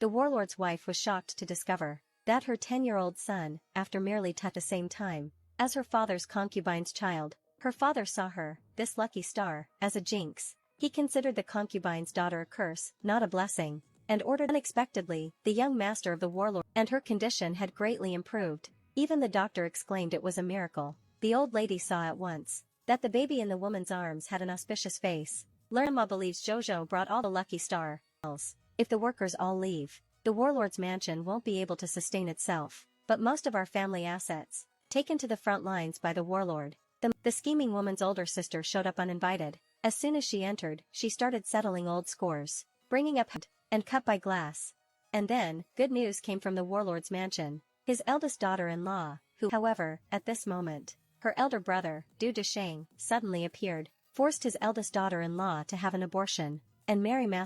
The warlord's wife was shocked to discover that her 10-year-old son, after merely at the same time as her father's concubine's child, her father saw her, this lucky star, as a jinx. He considered the concubine's daughter a curse, not a blessing, and ordered unexpectedly the young master of the warlord, and her condition had greatly improved. Even the doctor exclaimed it was a miracle. The old lady saw at once that the baby in the woman's arms had an auspicious face. Lerma believes Jojo brought all the lucky star. If the workers all leave, the warlord's mansion won't be able to sustain itself, but most of our family assets, taken to the front lines by the warlord. The scheming woman's older sister showed up uninvited. As soon as she entered, she started settling old scores, bringing up and cut by glass. And then, good news came from the warlord's mansion. His eldest daughter-in-law, who, however, at this moment, her elder brother, Du Deshang, suddenly appeared, forced his eldest daughter-in-law to have an abortion, and marry Master